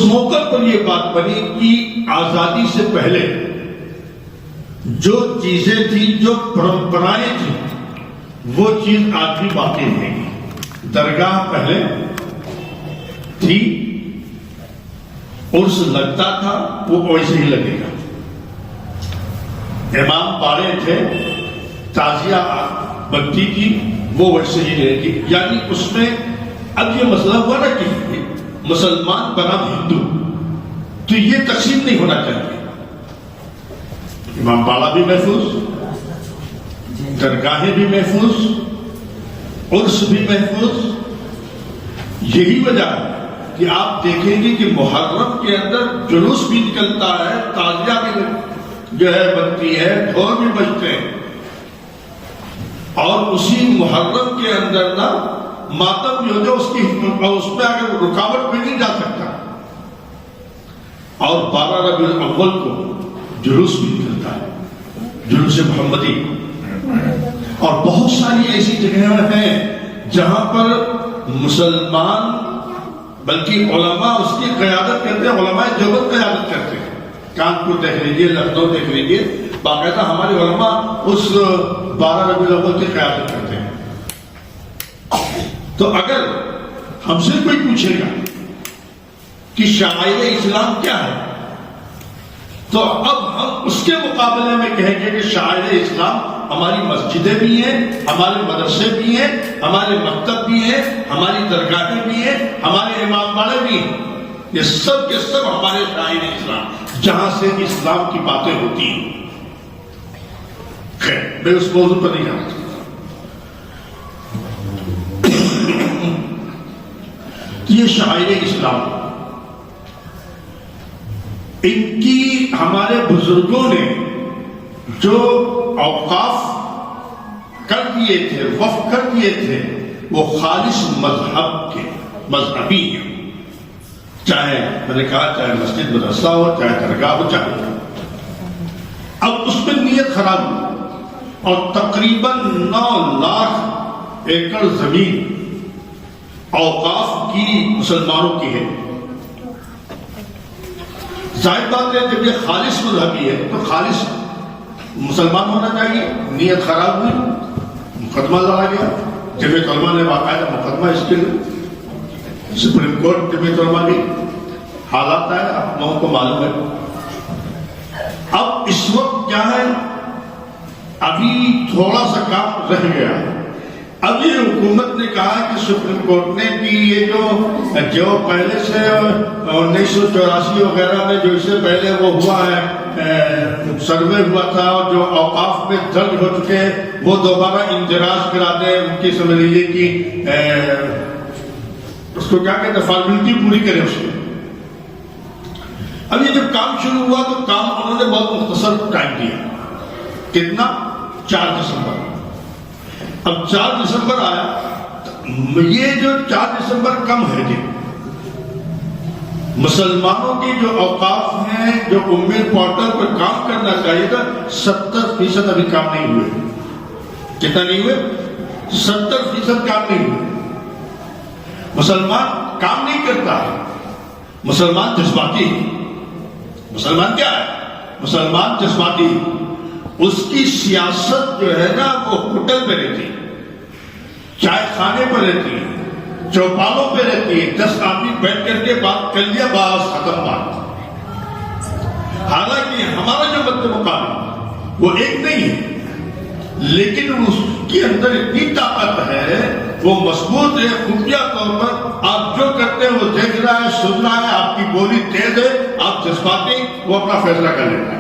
موقع پر یہ بات بنی کہ آزادی سے پہلے جو چیزیں تھیں، جو پرمپرائیں تھیں، وہ چیز آج بھی باقی نہیں. درگاہ پہلے تھی، عرس لگتا تھا، وہ ویسے ہی لگے گا. امام باڑے تھے، تعزیہ بنتی تھی، وہ ویسے ہی رہے گی. یعنی اس میں اب یہ مسئلہ ہوا نا کہ مسلمان بنام ہندو، تو یہ تقسیم نہیں ہونا چاہیے. امام باڑہ بھی محفوظ، درگاہیں بھی محفوظ، عرس بھی محفوظ. یہی وجہ ہے کہ آپ دیکھیں گے کہ محرم کے اندر جلوس بھی نکلتا ہے، تعزیہ بھی جو ہے بنتی ہے، ڈھول بھی بجتے ہیں، اور اسی محرم کے اندر نا ماتم جو جو اس میں اگر رکاوٹ میں نہیں جا سکتا. اور 12 ربیع الاول کو جلوس بھی نکلتا ہے، جلوس محمدی. اور بہت ساری ایسی جگہیں ہیں جہاں پر مسلمان بلکہ علماء اس کی قیادت کرتے ہیں، علماء دیوبند قیادت کرتے ہیں. کانپور دیکھ لیجیے، لکھنؤ دیکھ لیجیے، باقاعدہ ہمارے علماء اس 12 ربیع الاول کی قیادت کرتے ہیں. تو اگر ہم سے کوئی پوچھے گا کہ شعائر اسلام کیا ہے، تو اب ہم اس کے مقابلے میں کہیں گے کہ شعائر اسلام ہماری مسجدیں بھی ہیں، ہمارے مدرسے بھی ہیں، ہمارے مکتب بھی ہیں، ہماری درگاہیں بھی ہیں، ہمارے امام باڑے بھی ہیں. یہ سب کے سب ہمارے شعائر اسلام، جہاں سے اسلام کی باتیں ہوتی ہیں. خیر، میں اس موضوع پر نہیں جانا چاہتا. یہ شعائر اسلام، ان کی ہمارے بزرگوں نے جو اوقاف کر دیے تھے، وقف کر دیے تھے، وہ خالص مذہب کے مذہبی ہیں. چاہے میں نے کہا چاہے مسجد مدرسہ ہو، چاہے درگاہ ہو، چاہے. اب اس میں نیت خراب ہوئی اور تقریباً 9 لاکھ ایکڑ زمین اوقاف کی مسلمانوں کی ہے. ظاہر بات ہے جب یہ خالص مذہبی ہے تو خالص مسلمان ہونا چاہیے. نیت خراب ہوئی، مقدمہ لڑا گیا. جمعیت علماء نے باقاعدہ مقدمہ اس کے لیے سپریم کورٹ جمعیت علماء کی حالات ہے، آپ لوگوں کو معلوم ہے. اب اس وقت کیا ہے، ابھی تھوڑا سا کام رہ گیا. ابھی حکومت نے کہا کہ سپریم کورٹ نے کہ یہ جو پہلے سے 1984 وغیرہ میں جو اس سے پہلے وہ ہوا ہے، سروے ہوا تھا، اور جو اوقاف میں درج ہو چکے ہیں وہ دوبارہ اندراج کرا دیں. ان کی سمجھ لیجیے کہ اس کو کیا کہتے ہیں، فارمیلٹی پوری کریں اس میں. اب یہ جب کام شروع ہوا تو کام انہوں نے بہت مختصر ٹائم دیا. کتنا؟ 4 دسمبر. اب 4 دسمبر آیا. یہ جو 4 دسمبر کم ہے جی، مسلمانوں کی جو اوقاف ہیں، جو امید پورٹل پر کام کرنا چاہیے تھا، 70% ابھی کام نہیں ہوئے. کتنا نہیں ہوئے؟ 70% کام نہیں ہوئے. مسلمان کام نہیں کرتا ہے، مسلمان جذباتی ہے. مسلمان کیا ہے؟ مسلمان جذباتی. اس کی سیاست جو ہے نا وہ ہوٹل پہ رہتی ہے، چائے خانے پر رہتی ہے، چوپالوں پہ رہتی ہے. 10 آدمی بیٹھ کر کے بات کر لیا، بس ختم بات. حالانکہ ہمارا جو مد مقابل وہ ایک نہیں ہے، لیکن اس کے اندر اتنی طاقت ہے، وہ مضبوط ہے. خفیہ طور پر آپ جو کرتے ہیں وہ دیکھ رہا ہے، سن رہا ہے. آپ کی بولی تیز ہے، آپ جذباتی، وہ اپنا فیصلہ کر لیتا ہے.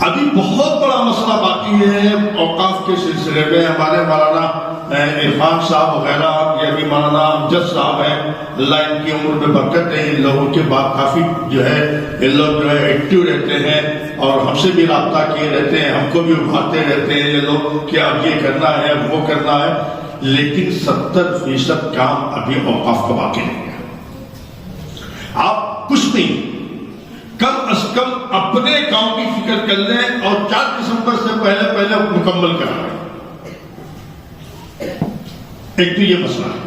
ابھی بہت بڑا مسئلہ باقی ہے اوقاف کے سلسلے میں. ہمارے مولانا عرفان صاحب وغیرہ، یہ بھی مولانا امجد صاحب ہیں، اللہ ان کی عمر میں برکت ہے. ان لوگوں کے بعد کافی جو ہے ان لوگ جو ہے ایکٹیو رہتے ہیں اور ہم سے بھی رابطہ کیے رہتے ہیں، ہم کو بھی ابھارتے رہتے ہیں یہ لوگ کہ اب یہ کرنا ہے، اب وہ کرنا ہے. لیکن 70% کام ابھی اوقاف کا باقی نہیں ہے. آپ کچھ نہیں، کم از کم اپنے گاؤں کی فکر کر لیں اور 4 دسمبر سے پہلے مکمل کرا لیں. ایک تو یہ مسئلہ ہے.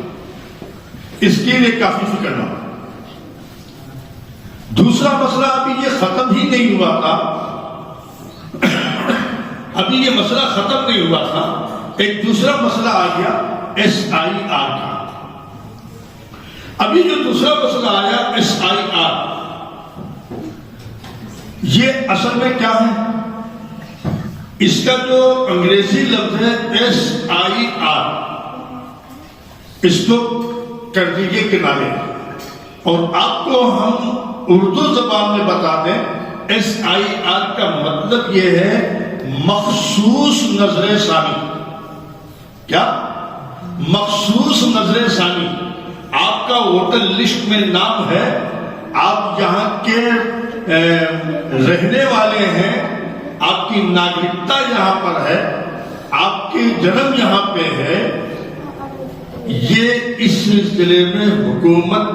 اس کے لیے کافی فکر نہ ہو۔ دوسرا مسئلہ ابھی یہ ختم ہی نہیں ہوا تھا، ابھی یہ مسئلہ ختم نہیں ہوا تھا، ایک دوسرا مسئلہ آ گیا SIR کا۔ ابھی جو دوسرا مسئلہ آیا SIR، یہ اصل میں کیا ہے؟ اس کا جو انگریزی لفظ ہے SIR، اس کو کر دیجئے کنارے، اور آپ کو ہم اردو زبان میں بتا دیں SIR کا مطلب یہ ہے مخصوص نظر ثانی۔ کیا؟ مخصوص نظر ثانی۔ آپ کا ووٹر لسٹ میں نام ہے، آپ یہاں کے رہنے والے ہیں، آپ کی ناگرکتا یہاں پر ہے، آپ کے جنم یہاں پہ ہے، یہ اس سلسلے میں حکومت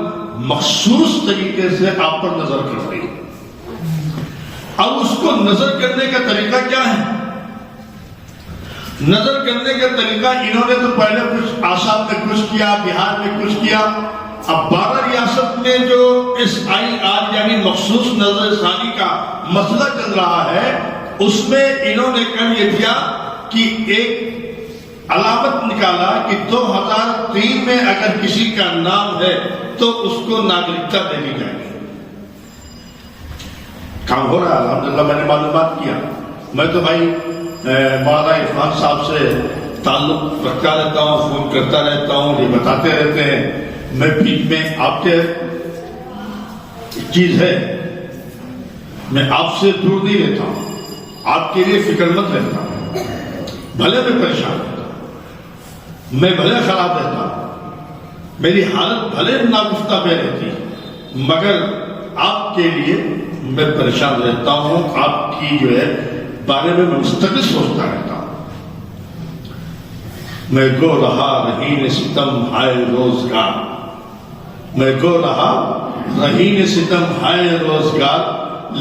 مخصوص طریقے سے آپ پر نظر کر رہی ہے۔ اب اس کو نظر کرنے کا طریقہ کیا ہے؟ نظر کرنے کا طریقہ انہوں نے تو پہلے کچھ آسام میں کچھ کیا، بہار میں کچھ کیا، اب 12 ریاست میں جو SIR یعنی مخصوص نظر ثانی کا مسئلہ چل رہا ہے، اس میں انہوں نے کر یہ دیا کہ ایک علامت نکالا کہ 2003 میں اگر کسی کا نام ہے تو اس کو ناگرکتا دینی جائے گی۔ کام ہو رہا ہے الحمدللہ، میں نے معلومات کیا۔ میں تو بھائی مولانا عرفان صاحب سے تعلق رکھتا رہتا ہوں، فون کرتا رہتا ہوں، یہ بتاتے رہتے ہیں۔ میں بیچ میں آپ کے چیز ہے، میں آپ سے دور نہیں رہتا ہوں، آپ کے لیے فکر مند رہتا ہوں، بھلے میں پریشان رہتا ہوں، میں بھلے خراب رہتا ہوں، میری حالت بھلے ناگفتہ میں رہتی ہے، مگر آپ کے لیے میں پریشان رہتا ہوں، آپ کی جو ہے بارے میں مستقل سوچتا رہتا ہوں۔ میں گو رہا رہین ستم ہائے روزگار، میں گو رہا رہین ستم ہائے روزگار،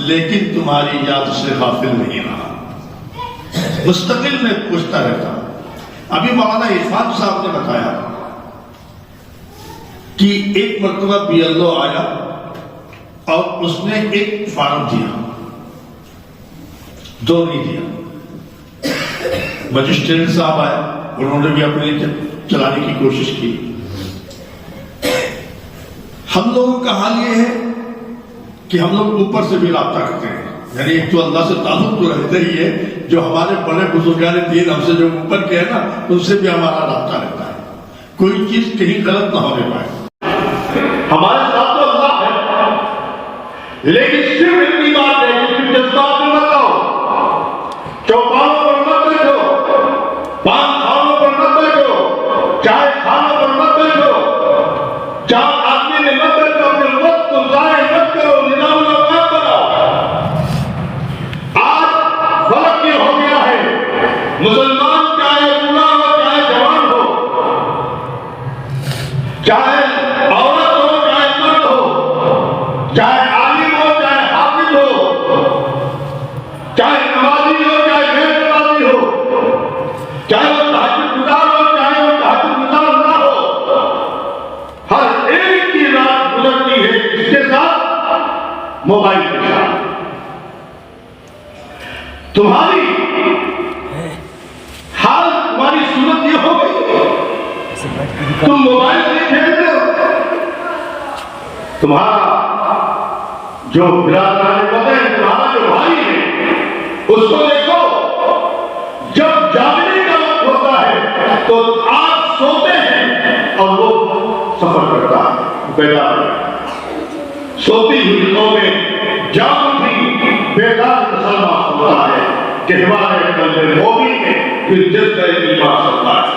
لیکن تمہاری یاد سے غافل نہیں رہا، مستقل میں پوچھتا رہتا ہوں۔ ابھی مولانا عرفان صاحب نے بتایا کہ ایک مرتبہ BLO آیا اور اس نے ایک فارم دیا، دو نہیں دیا۔ مجسٹریٹ صاحب آئے، انہوں نے بھی اپنے لیے چلانے کی کوشش کی۔ ہم لوگوں کا حال یہ ہے کہ ہم لوگ اوپر سے بھی رابطہ کرتے ہیں، یعنی ایک تو اللہ سے تعلق تو رہتا ہی ہے، جو ہمارے بڑے بزرگان دین ہم سے جو اوپر کے ہیں نا، ان سے بھی ہمارا رابطہ رہتا ہے، کوئی چیز کہیں غلط نہ ہونے پائے۔ ہمارے ساتھ تو اللہ ہے، لیکن صرف اتنی بات ہے کہ تم جذبات میں مت آؤ، چوپانوں پر مت بیٹھو، پان کھانوں پر مت بیٹھو، چائے کھانوں پر مت بیٹھو، چار آدمی میں مت بیٹھو، اپنے وقت کو ضائع مت کرو، نظام الاوقات بناؤ۔ آج فرق یہ ہو گیا ہے، مسلمان چاہے بوڑھا ہو چاہے جوان ہو، چاہے عورت ہو چاہے مرد ہو، چاہے عالم ہو چاہے حافظ ہو، چاہے نمازی ہو چاہے غیر نمازی ہو، چاہے وہ تہجد گزار ہو چاہے وہ تہجد گزار نہ ہو، ہر ایک کی رات گزرتی ہے اس کے ساتھ، موبائل کے ساتھ۔ تمہاری حال، تمہاری صورت یہ ہو گئی، تم موبائل سے کھیلتے ہو، تمہارا جو برادران وطن ہے، تمہارا جو بھائی ہے، اس کو دیکھو، جب جاگنے کا وقت ہوتا ہے تو آپ سوتے ہیں اور وہ سفر کرتا ہے، بیدار ہے۔ سوتی ہوئی قومیں جاگ اٹھی، بیدار مسلمان ہوتا ہے، کہوارے قلب مومن میں پھر جذبہ ایمان ہوتا ہے۔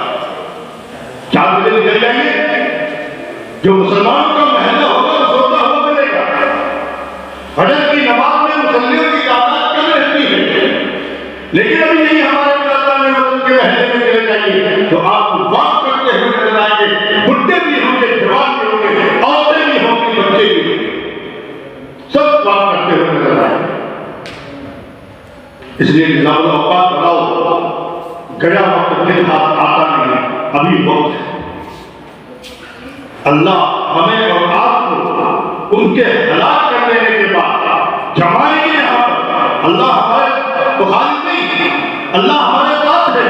چار بجے نکل جائیے، جو مسلمان کا محلہ ہوگا وہ سوتا ہوا ملے گا۔ فجر کی نماز میں مسلمانوں کی تعداد کم رہتی ہے، لیکن ابھی یہی ہمارے برادران وطن کے محلے میں چلے جائیے تو آپ واک کرتے ہوئے نظر آئیں گے، بڈھے بھی ہوں گے، جوان بھی ہوں گے، عورتیں بھی ہوں گی، بچے بھی ہوں گے، سب واک کرتے ہوئے نظر آئیں گے۔ اس لیے نظام الاوقات بناؤ، گیا وقت پھر آتا نہیں، ابھی وقت ہے۔ اللہ ہمیں اور آپ کو ان کے ہلاک کر دینے کے بعد جمائیں گے یہاں پر. اللہ ہمارے تو خالق نہیں، اللہ ہمارے ساتھ ہے،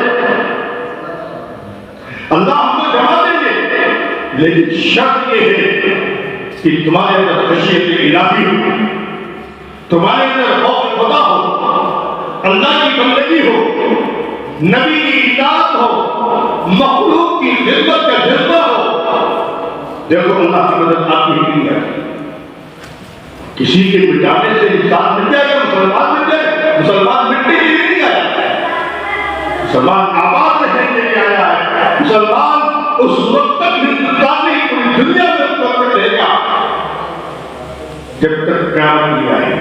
اللہ ہم کو جمع دیں گے. لیکن شرط یہ ہے کہ تمہارے اندر خشیت الہی ہو، تمہارے اندر خوف خدا ہو، اللہ کی بندگی ہو، نبی کی اطاعت ہو، مخلوق کی خدمت کا جذبہ ہو. دیکھو اللہ کی مدد آپ ہی نہیں آتی. کسی کے مٹانے سے انسان مٹ جائے گا، مسلمان مٹ جائے، مسلمان مٹنے کے لیے نہیں آیا، مسلمان آباد رہنے کے لیے آیا ہے. مسلمان اس وقت تک ہندوستان نہیں، پوری دنیا میں اس وقت تک رہے گا جب تک قیامت نہیں آئے گا.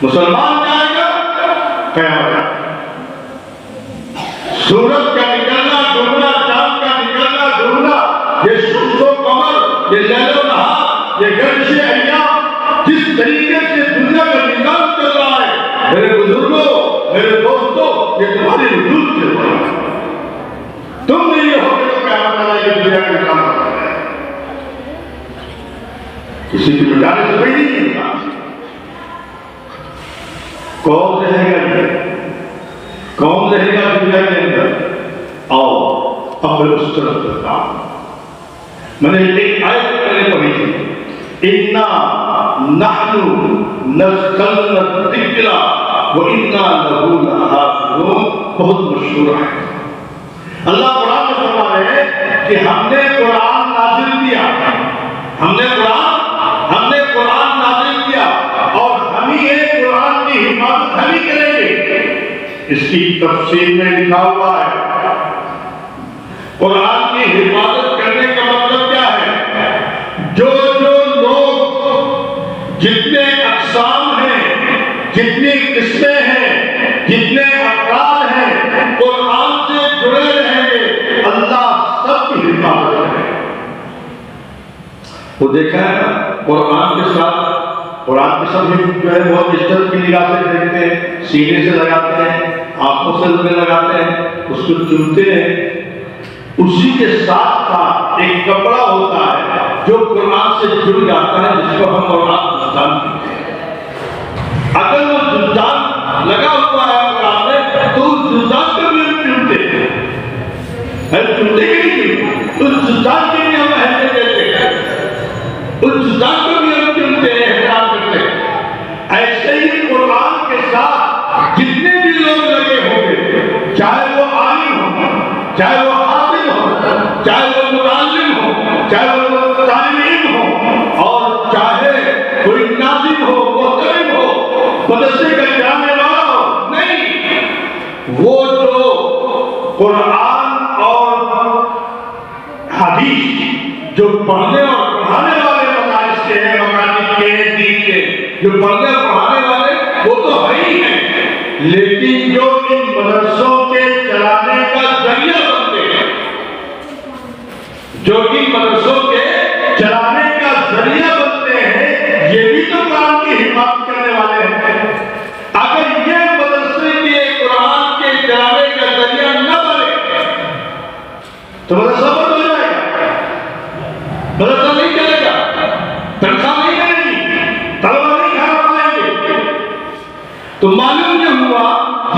مسلمان جائے گا قیامت. سورج کا نکلنا ڈوبنا، چاند کا نکلنا ڈوبنا، یہ شمس و قمر، یہ لیل و نہار، یہ گردش ایام، جس طریقے سے دنیا کا نظام چل رہا ہے میرے بزرگوں، میرے دوستوں، یہ تمہاری وجود سے ہو رہا ہے. تم نہیں ہو گے تو قیامت آئے گی، دنیا کا نظام کر رہا ہے. کسی کی مٹانے سے کوئی نہیں ملتا. کون رہے گا، کون رہے گا دنیا کے اندر؟ آؤ اب میں اس طرف کرتا ہوں. میں نے ایک آیت میں نے پڑھی تھی، اِنَّا نَحْنُ نَزَّلْنَا الذِّكْرَ وَإِنَّا لَهُ لَحَافِظُونَ. بہت مشہور ہے. اللہ قرآن میں فرما رہے ہیں کہ ہم نے قرآن نازل کیا، ہم نے قرآن نازل کیا اور ہم ہی قرآن کی حفاظت ہم ہی کریں گے. اس کی تفسیر میں لکھا ہوا ہے قرآن کی حفاظت کرنے کا مطلب کیا ہے؟ جو لوگ، جتنے اقسام ہیں، جتنی قسمیں ہیں، جتنے افراد ہیں، قرآن سے جڑے رہیں گے، اللہ سب کی حفاظت کرے. وہ دیکھا ہے نا قرآن کے ساتھ، قرآن کے ساتھ جو ہے بہت عزت کی نگاہ سے دیکھتے ہیں، سینے سے لگاتے ہیں، آنکھوں سے لگاتے ہیں، اس کو چنتے ہیں. اسی کے ساتھ ساتھ ایک کپڑا ہوتا ہے جو قرآن سے جڑ جاتا ہے، جس کو ہم قرآن جلدان کہتے ہیں. اگر وہ جلدان لگا ہوا ہے قرآن میں تو اس جلدان کو بھی ہم چنتے ہیں. چنتے ہی نہیں، اس جلدان کے بھی ہم اہمیت دیتے ہیں، اس جلدان کو بھی ہم چنتے ہیں، احترام کرتے ہیں. ایسے ہی قرآن کے ساتھ جتنے بھی لوگ لگے ہوں گے، چاہے وہ عالم ہو، چاہے وہ حافظ ہو، چاہے وہ متعلم ہو، چاہے وہ طالب علم ہو، اور چاہے کوئی ناظم ہو، محترم ہو، مدرسے کا جانے والا ہو، نہیں، وہ جو قرآن اور حدیث جو پڑھنے اور پڑھانے والے مدارس کے ہیں، مکاتب کے ہیں، دین کے، جو پڑھنے اور پڑھانے والے وہ تو ہے ہی ہیں، لیکن جو ان مدرسوں کے چلانے کا ذریعہ بنتے ہیں، جو ان مدرسوں کے چلانے کا ذریعہ بنتے ہیں، یہ بھی تو قرآن کی حفاظت کرنے والے ہیں. اگر یہ مدرسے کے قرآن کے چلانے کا ذریعہ نہ بنے تو مدرسہ بند ہو جائے گا، مدرسہ نہیں چلے گا، تنخواہ نہیں کرے گی، طلبہ نہیں کھانا پائیں گے. تو معلوم یہ ہوا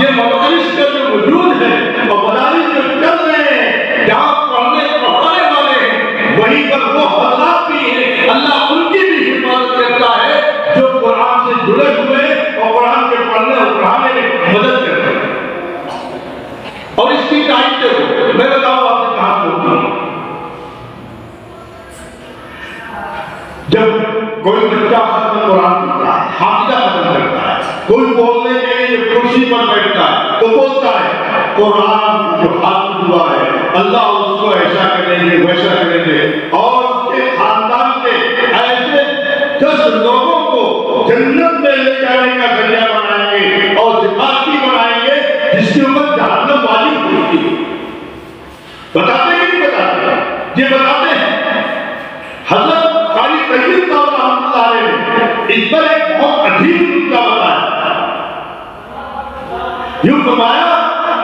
یہ مدارس کا جو وجود ہے اور مدارس جو چل رہے ہیں، جہاں پڑھنے پڑھانے والے ہیں، وہیں پر وہ حضرات بھی ہیں. اللہ ان کی بھی حفاظت کرتا ہے جو قرآن سے جڑے ہوئے اور قرآن کے پڑھنے اور پڑھانے میں مدد کرتے ہیں. اور اس کی تائید سے میں بتاؤں آپ سے کہاں ہوتی ہے. جب کوئی بچہ ختم قرآن کرتا ہے، حافظہ ختم کرتا ہے، کوئی بولنے کے لیے کرسی پر بیٹھتا ہے تو بولتا ہے قرآن جو حافظ ہوا ہے اللہ اس کو ایسا کریں گے، ویسا کریں گے، اور اس کے خاندان کے ایسے 10 لوگوں کو جنت میں لے جانے کا ذریعہ بنائیں گے اور سفارشی بنائیں گے جس کی عمر جہنم واجب ہوتی ہے. بتاتے ہیں کہ نہیں بتاتے؟ یہ بتاتے ہیں. حضرت قاری طیب صاحب رحمۃ اللہ علیہ نے اس پر ایک بہت عجیب نکتہ بتایا. یوں فرمایا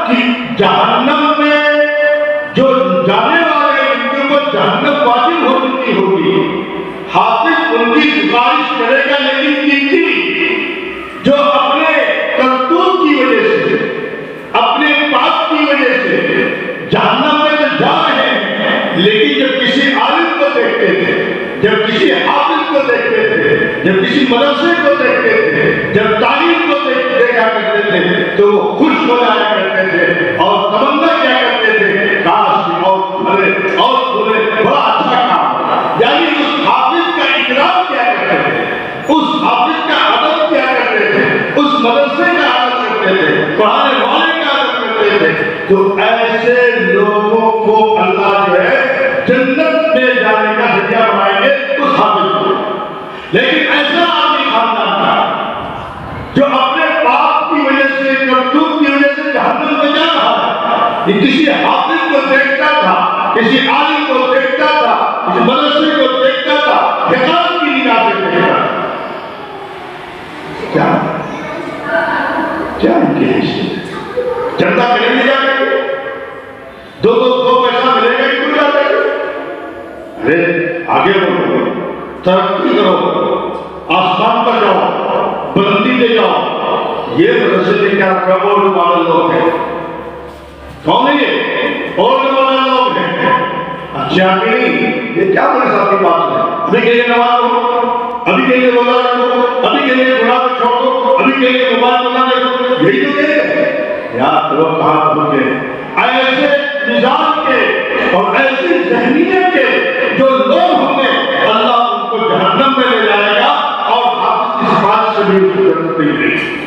کہ جہنم میں جو جانے والے جن کے اوپر جہنم واجب ہو چکی ہوگی حافظ ان کی سفارش کرے گا لیکن کتنی؟ جو اپنے کرتوت کی وجہ سے، اپنے پاپ کی وجہ سے جہنم میں تو جا رہے ہیں، لیکن جب کسی عالم کو دیکھتے تھے، جب کسی حافظ کو دیکھتے تھے، جب کسی مدرسے کو دیکھتے تھے، جب تعلیم کو دیکھا کرتے تھے تو وہ خوش ہو جایا کرتے تھے اور تمنا کیا کرتے تھے، کاش اور بھلے اور بھلے بڑا اچھا کام۔ یعنی اس حافظ کا اکرام کیا کرتے تھے، اس حافظ کا ادب کیا کرتے تھے، اس مدرسے کا ادب کرتے تھے، پڑھانے والے کا ادب کرتے تھے۔ تو ایسے لوگوں کو اللہ جو ہے جنت میں جانے کا ذریعہ بنائیں گے اس حافظ کو۔ لیکن ایسا آدمی خاندان کا جو اپنے پاپ کی وجہ سے، کرتوت کی وجہ سے جہنم میں جا رہا ہے، یہ کسی حافظ کو دیکھتا تھا، کسی عالم کو دیکھتا تھا، کسی مدرسے کو دیکھتا تھا، حقارت کی نگاہ سے دیکھتا تھا۔ کیا ان کی حیثیت؟ جنتا ملے نہیں جا رہے، دو پیسہ ملے گا کہ جا رہے؟ ارے آگے بڑھو، ترقی کرو، آسمان پر جاؤ، بلندی پہ جاؤ۔ یہ مدرسے میں کیا اولڈ ماڈل لوگ ہیں؟ کون ہے یہ؟ اولڈ ماڈل لوگ ہیں۔ اچھا نہیں، یہ کیا بڑے صاحب کی بات ہے؟ ابھی کے لیے نماز پڑھو، ابھی کے لیے روزہ رکھو، ابھی کے لیے گناہ کو چھوڑ دو، ابھی کے لیے موبائل بنا دو، یہی تو کہہ رہے یار لوگ کہاں پہنچ گئے؟ ایسے مزاج کے اور ایسی ذہنیت کے جو لوگ ہوں گے، اللہ ان کو جہنم میں لے جائے گا اور حافظ کی سفارش سے بھی اس کو جنت نہیں دے گی۔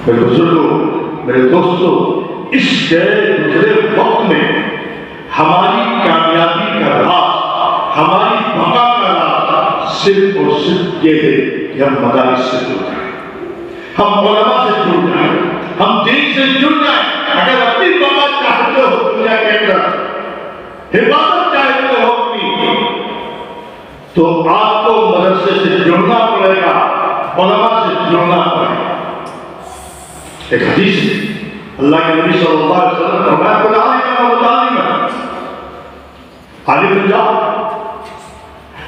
میرے بزرگوں، میرے دوستوں، اس کے گزرے وقت میں ہماری کامیابی کا راز، ہماری بقا کا راز صرف اور صرف یہ ہے کہ ہم مدارس سے جڑ جائیں، ہم علماء سے جڑ جائیں، ہم دین سے جڑ جائیں۔ اگر اپنی بقا چاہتے ہو دنیا کے اندر، حفاظت چاہتے ہو اپنی، تو آپ کو مدرسے سے جڑنا پڑے گا، علماء سے جڑنا پڑے گا۔ ایک حدیث ہے، اللہ کے نبی صلی اللہ علیہ وسلم نے فرمایا کہ عالم بن جاؤ،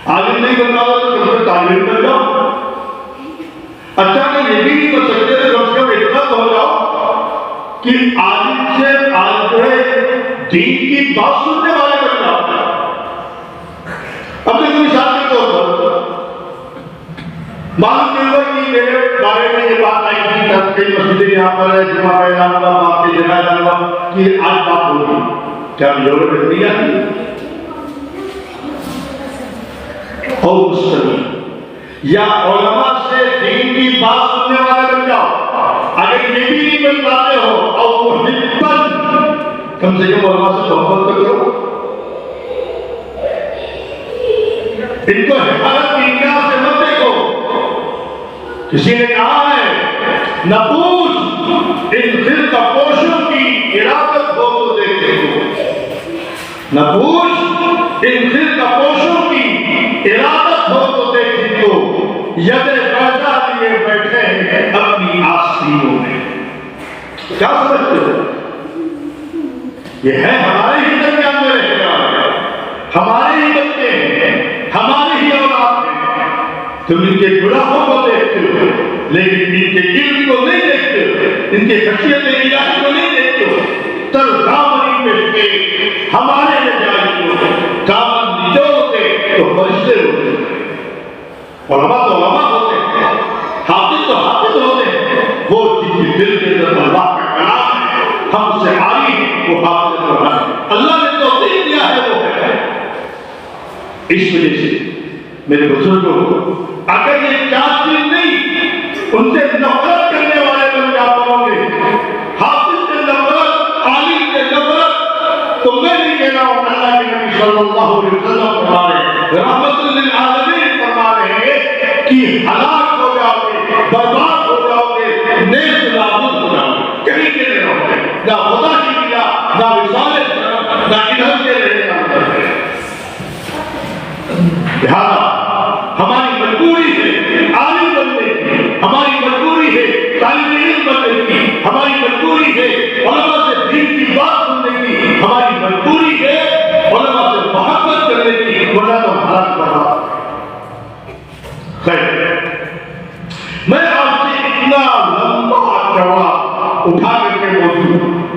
عالم نہیں بن جاؤ تو کم سے تعلیم بن جاؤ۔ اچھا کہ یہ بھی نہیں بن سکتے تو کم سے کم اتنا تو ہو جاؤ کہ عالم سے دین کی بات سننے والے بن جاؤ۔ اب دیکھو مثال کے طور پر معلوم نہیں ہوا کہ میرے بارے میں یہ بات آئی تھی، کئی مسجدیں یہاں پر ہے، جمعہ کا اعلان ہوا، آپ کی جگہ اعلان ہوا کہ آج بات ہوگی، کیا یورپ میں دیا ہے؟ اور مسلم یا علماء سے دین کی بات سننے والے بن جاؤ۔ اگر یہ بھی نہیں بن پاتے ہو اور کم سے کم علماء سے محبت تو کرو، ان کو حفاظت کی نگاہ سے مت دیکھو۔ کسی نے کہا ہے نہ پوچھ ان خرقہ پوشوں کی ارادت ہو تو دیکھے ہو، نہ پوچھ ان خرقہ پوشوں کی ارادت ہو تو دیکھے ہو، ید بیضا لیے بیٹھے ہیں اپنی آستینوں میں۔ کیا سمجھتے ہو؟ یہ ہے ہمارے ہی درمیان میں رہنے والے، ہمارے ہی بچے ہیں، ہمارے ہی اولاد ہیں۔ تم ان کے گناہوں کو دیکھتے ہو لیکن ان کے علم کو نہیں دیکھتے ہو، ان کے خشیت الہی کو نہیں دیکھتے ہو۔ تر دامنی میں کے ہمارے نجائی کو دامن نچوڑتے تو فرشتے ہوتے ہیں، علماء تو علماء ہوتے ہیں، حافظ تو حافظ ہوتے ہیں۔ وہ جن کے دل کے اندر اللہ کا کلام ہے، ہم سے عاری ہیں، وہ حافظ قرآن ہے، اللہ نے توفیق دیا ہے وہ ہے۔ اس وجہ سے میرے بزرگوں، اگر یہ چاہتے نہیں ان سے نفرت کرنے والے بن جاتے ہوں گے، حافظ سے نفرت، عالم سے نفرت، تو میں نہیں کہہ رہا ہوں، اللہ کے نبی صلی اللہ علیہ وسلم فرما رہے، رحمت للعالمین فرما رہے ہیں کہ ہلاک ہو جاؤ گے، برباد ہو جاؤ گے، نیست نابود ہو جاؤ گے، کہیں کے نہیں رہو گے، نہ خدا کی کیا، نہ رسالت، نہ ادھر کے رہنے کا۔ لہذا ہماری مجبوری ہے عالم بننے کی، ہماری مجبوری ہے طالب علم بننے کی، ہماری مجبوری ہے علماء سے دین کی بات سننے کی، ہماری مجبوری ہے علماء سے محبت کرنے کی،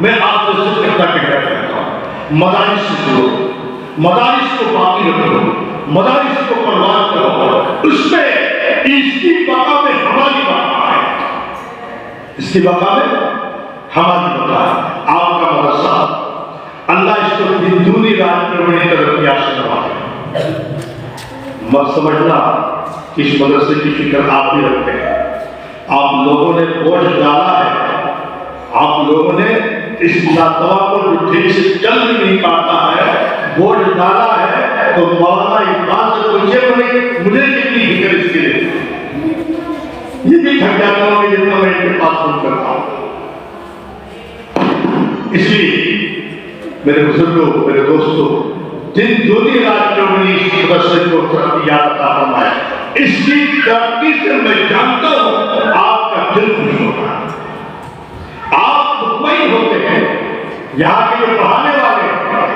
میں آپ سے صرف اتنا کہنا چاہتا ہوں، مدارس سے جڑو، مدارس کو باقی رکھو، مدارس کو پروان کرو، اس میں اس کی بقا میں ہماری بقا ہے، اس کی بقا میں ہماری بقا ہے۔ آپ کا مدرسہ اللہ اس کو دنیا رات میں بڑی ترقیات سے نوازے۔ مت سمجھنا کہ اس مدرسے کی فکر آپ بھی رکھتے ہیں، آپ لوگوں نے بوجھ ڈالا ہے، آپ لوگوں نے اس ناتوا کو جو ٹھیک سے چل بھی نہیں پاتا ہے بوجھ ڈالا ہے، تو مولانا اقبال سے پوچھے مجھے کتنی فکر اس کے لیے، یہ بھی تھک جاتا ہوں کہ جتنا میں ان کے پاس فون کرتا ہوں۔ اس لیے میرے بزرگوں، میرے دوستوں، جن دونی راجیوں نے اس مدرسے کو ترقیات عطا فرمائے، اس کی ترقی سے میں جانتا ہوں آپ کا دل خوش ہوگا، آپ مطمئن ہوتے ہیں۔ یہاں کے جو پڑھانے والے،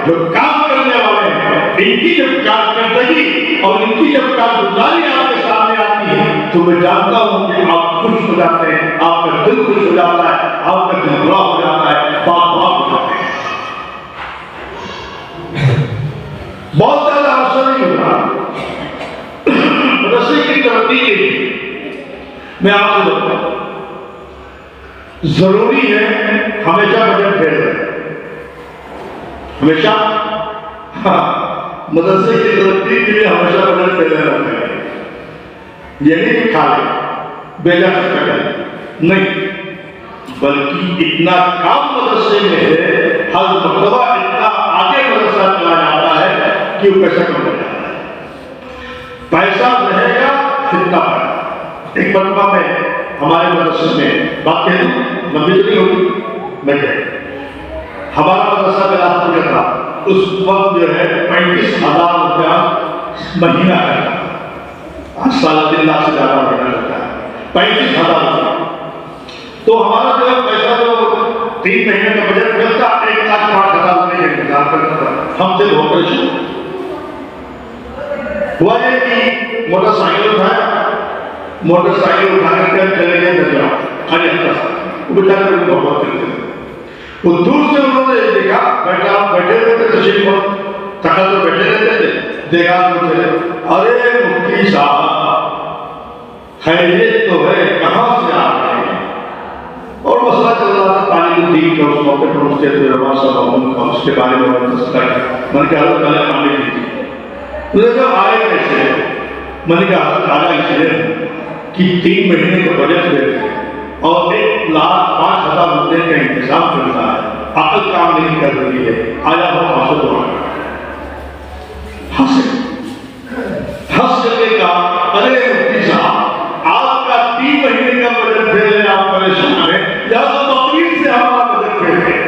جو کام کرنے والے ہیں، ان کی جب کارکردگی اور ان کی جب کارگزاری آپ کے سامنے آتی ہے تو میں جانتا ہوں کہ آپ خوش ہو جاتے ہیں، آپ کا دل خوش ہو جاتا ہے، آپ کا دل برا ہو جاتا ہے، بات ہو جاتے ہیں۔ بہت زیادہ عرصہ نہیں ہوتا مدرسے کی ترقی کے لیے میں آپ سے بتاؤں، ضروری ہے ہمیشہ بجٹ پھیل رہے، ہمیشہ مدرسے کی ترقی کے لیے ہمیشہ بجٹ پھیلے رہتے ہیں۔ یہ نہیں کہ کھا لیں بیجا خرچہ کریں، نہیں، بلکہ اتنا کام مدرسے میں ہے، ہر مرتبہ اتنا آگے مدرسہ چلا جاتا ہے کہ وہ پیسہ کم ہو جاتا ہے، پیسہ رہے گا اتنا ہے۔ ایک مرتبہ میں ہمارے مدرسے میں بات کہہ دوں، لمبی تو نہیں ہوگی، میں کہہ ہمارا مدرسہ بلاسپور کا تھا، اس وقت جو ہے 35,000 روپیہ مہینہ ہے، آج 3.5 لاکھ سے زیادہ مہینہ کرتا ہے، 35,000 روپیہ۔ تو ہمارا جو ہے پیسہ جو 3 مہینے کا بجٹ ملتا 1,05,000 روپئے کا انتظام کرتا تھا، ہم سے بہت پریشان ہوا یہ کہ موٹر سائیکل اٹھایا، موٹر سائیکل اٹھا کر کے چلے گئے دریا خالی ہفتہ، وہ بیچارے لوگ بہت چلتے تھے، وہ دور سے انہوں نے دیکھا، بیٹھے ہوئے تھے تشریف پر، تھکا تو بیٹھے رہتے تھے، دیکھا تو چلے، ارے مفتی صاحب خیریت تو ہے، کہاں سے آ رہے ہیں؟ اور مسئلہ چل رہا تھا تعلیم دین کا، اس موقع پر اس کے رواں صاحب کا اس کے بارے میں تذکرہ کیا، میں نے کہا حضرت تعالیٰ پانی دی تھی، انہوں نے کہا آئے کیسے؟ میں نے کہا حضرت تعالیٰ اس لیے کہ 3 مہینے کا بجٹ دیتے اور 1,05,000 روپئے کا انتظام کرتا ہے، عقل کام نہیں کر رہی ہے، آیا ہو حاصل ہوا ہنس کر کے کہا ارے مفتی صاحب آپ کا 3 مہینے کا بجٹ دے رہے ہیں، آپ پریشان ہیں، یا تو تقریب سے ہمارا بجٹ دے رہے ہیں۔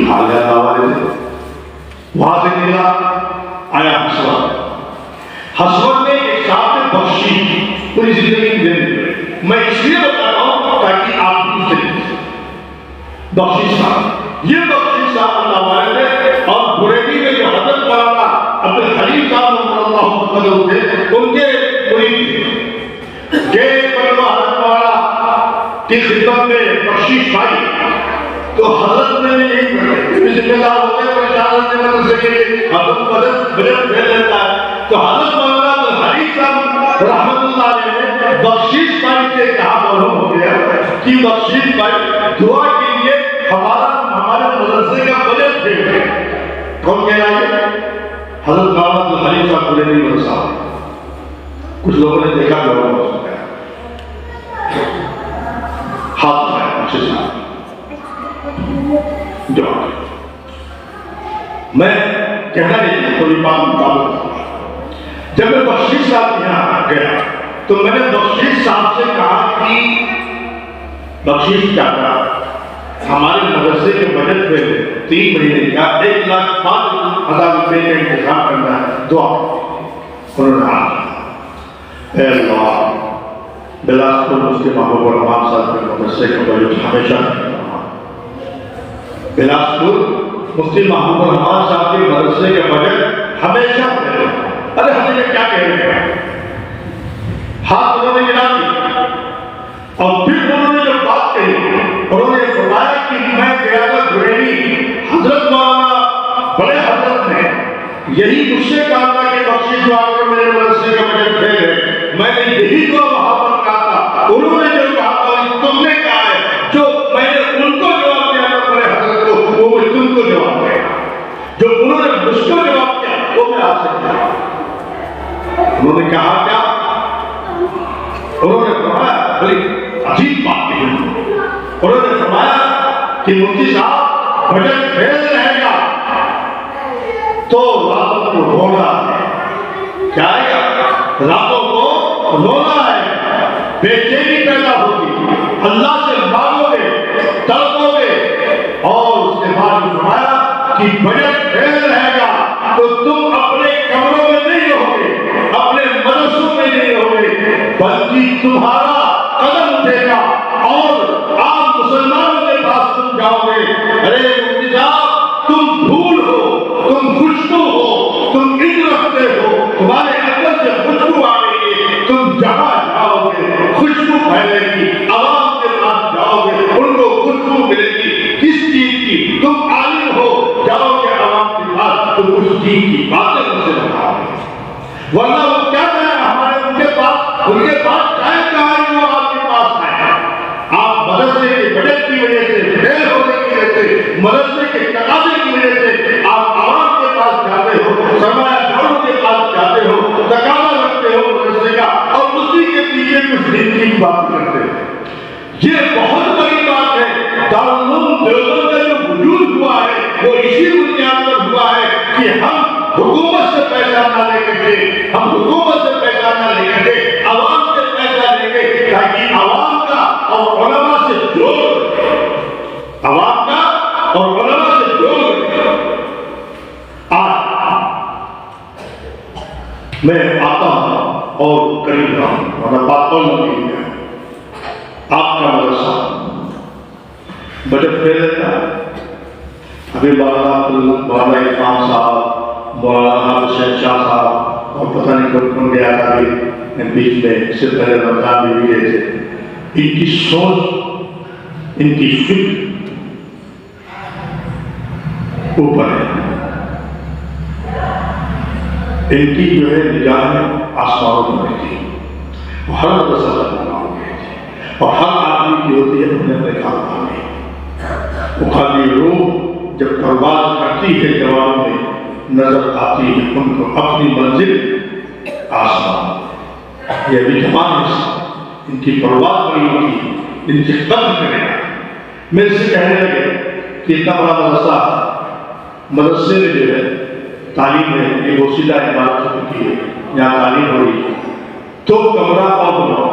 حال ہے حوالے سے وہاں سے نکلا، آیا حسوت نے ایک ساتھ بخشی پوری زندگی میں، میں اس لیے بتا رہا ہوں تاکہ آپ بھی سیکھیں۔ بخشی صاحب، یہ بخشی صاحب اللہ والے تھے، اور بریلی میں جو حضرت مولانا عبد الحلیم صاحب رحمہ اللہ تھے ان کے مرید تھے، یہ مرتبہ حضرت مولانا کی خدمت میں بخشش پائی تو حضرت نے بھی ذمہ دار ہوتے ہیں پریشان نے مدرسے کے لیے حضرت بجٹ بھیج دیتا ہے، تو حضرت مولانا عبد الحلیم صاحب رحمۃ اللہ علیہ نے بخشش پائی سے کہا معلوم ہو گیا کہ بخشش پائی دعا کیجیے ہمارے مدرسے کا بجٹ بھیج، کون کہہ رہا ہے؟ حضرت مولانا عبد الحلیم صاحب بولے نہیں مدرسہ، کچھ لوگوں نے دیکھا لوگوں نے ہاتھ اٹھایا بخشش صاحب میں کہنا نہیں کوئی بات مطابق، جب میں بخشش صاحب یہاں گیا تو میں نے بخشش صاحب سے کہا کہ بخشش کیا کہا ہمارے مدرسے کے بجٹ میں 3 مہینے کا 1,05,000 روپئے کا انتظام کرنا ہے، دعا انہوں نے اے اللہ بلاسپور مفتی محبوب الرحمان صاحب کے مدرسے کا بجٹ ہمیشہ بلاسپور مفتی محبوب الرحمان صاحب کے مدرسے کے بجٹ ہمیشہ ارے ہمیں یہ کیا کہہ رہے ہیں، ہاتھ انہوں نے گرا دی اور پھر انہوں نے جو بات کہی انہوں نے حضرت نے یہی مجھ سے کہا تھا کہ بخشش دعا کر میرے مدرسے کا بجٹ پھیل ہے، میں نے یہی دعا وہاں پر کہا تھا، انہوں نے جو کہا تھا تم نے کہا ہے، جو میں نے ان کو جواب دیا تھا بڑے حضرت کو، وہ تم کو جواب دے گا، جو انہوں نے مجھ کو جواب دیا وہ میں آپ سے کہا۔ انہوں نے کہا کیا؟ انہوں نے فرمایا، بڑی عجیب بات کی، انہوں نے فرمایا کہ مفتی صاحب بجٹ فیل رہے گا تو راتوں کو رونا ہے، کیا ہے گا؟ راتوں کو رونا ہے، بے چینی پیدا ہوگی، اللہ سے مانگو گے، تڑپو گے، اور اس کے بعد فرمایا کہ بجٹ فیل رہے گا تو تم اپنے کمروں میں نہیں رہو گے، اپنے مدرسوں میں نہیں رہو گے، بلکہ تمہارا قدم اٹھے گا اور آپ مسلمانوں کے پاس تم جاؤ گے، ارے مفتی صاحب تم پھول ہو، تم خوشبو ہو، تم عطر رکھتے ہو، تمہارے اندر سے خوشبو آ رہی ہے، تم جہاں جاؤ گے خوشبو پھیلے گی، عوام کے پاس جاؤ گے ان کو خوشبو ملے گی، کس چیز کی؟ تم عالم ہو، جاؤ گے عوام کے پاس تو اس چیز کی باتیں ان سے بتاؤ گے، ورنہ وہ کیا کہیں ہمارے ان کے پاس ٹائم کہاں ہے وہ آپ کے پاس آئے، آپ مدرسے کے بجٹ کی وجہ سے، فیل ہونے کی وجہ سے، مدرسے کے تقاضے کی وجہ سے آپ عوام کے پاس جاتے ہو، سرمایہ داروں کے پاس جاتے ہو، تقاضا رکھتے ہو مدرسے کا، اور اسی کے پیچھے کچھ دن کی بات کرتے ہو۔ یہ بہت بڑی بات ہے، دارالعلوم دیوبند کا جو وجود ہوا ہے وہ اسی بنیاد پر ہوا ہے کہ ہم حکومت سے پیسہ نہ لے کر کے، ہم حکومت سے پیسہ نہ لے کر کے عوام سے پیسہ لیں گے، تاکہ عوام کا اور علماء سے جوڑ، عوام کا اور علماء سے جوڑ۔ آج میں آتا ہوں اور قریب رہا ہوں، ورنہ بات تو نہیں ہے، آپ کا مدرسہ بجٹ فیل رہتا ہے، ابھی مولانا اقبال صاحب، مولانا حسین شاہ صاحب اور پتہ نہیں کون گیا تھا ابھی بیچ میں، اس سے پہلے رمضان میں بھی گئے تھے، ان کی سوچ، ان کی فکر اوپر ہے، ان کی جو ہے نگاہیں آسمانوں پر رہتی ہے، وہ ہر مدرسہ بنانا ہوگی اور ہر آدمی کی ہوتی ہے اپنے اپنے کام میں، وہ خالی روح جب پرواز کرتی ہے جوان میں نظر آتی ہے ان کو اپنی منزل آسمان، یہ ابھی جوان ہے، ان کی پرواز بڑی ہوتی ہے، ان کی قدر کرے گا۔ میرے سے کہنے لگے کہ اتنا بڑا مدرسے میں جو ہے تعلیم ہے، ایک وسیلہ عبادت ہو چکی ہے، یہاں تعلیم ہو رہی ہے، 2 کمرہ اور بناؤ،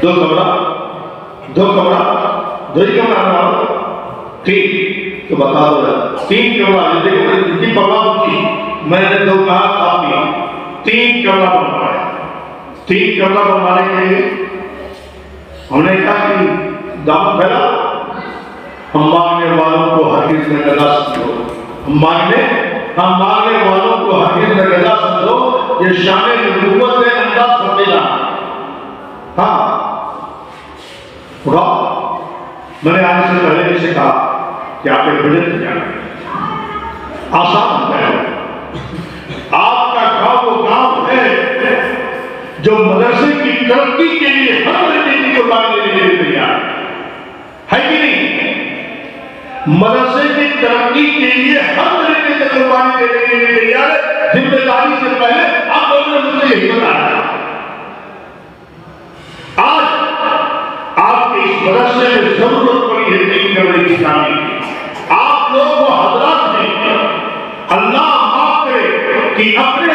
2 کمرہ 2 ہی کمرہ بناؤ، 3 تو بتا دو 3 کمرہ، دیکھو اتنی پرواہ ہوتی، میں نے 2 کہا آپ 3 کمرہ بنوایا، 3 کمرہ بنوانے کے لیے ہم نے کہا کہ دام پھیلا، ہم مانگنے والوں کو ہرگز نہ گدا سمجھو، ہم مانگنے والوں کو ہرگز نہ گدا سمجھو، یہ شان نبوت ہے انداز فضیلہ۔ ہاں خدا، میں نے آنے سے پہلے سے کہا کہ آپ کے بجٹ کیا آسان ہے، آپ کا گاؤں وہ گاؤں ہے جو مدرسے کی ترقی کے لیے ہر طریقے کی قربانی دینے کے لیے تیار ہے کہ نہیں؟ مدرسے کی ترقی کے لیے ہر طریقے سے قربانی دینے کے لیے تیار ہے، ذمہ داری سے پہلے آپ لوگوں نے مجھے یہی بتایا۔ آج آپ کے اس مدرسے میں ضرورت پڑی ہے 3 کمرے کی تعمیر کی، آپ لوگ وہ حضرات ہیں، اللہ معاف کرے کہ اپنے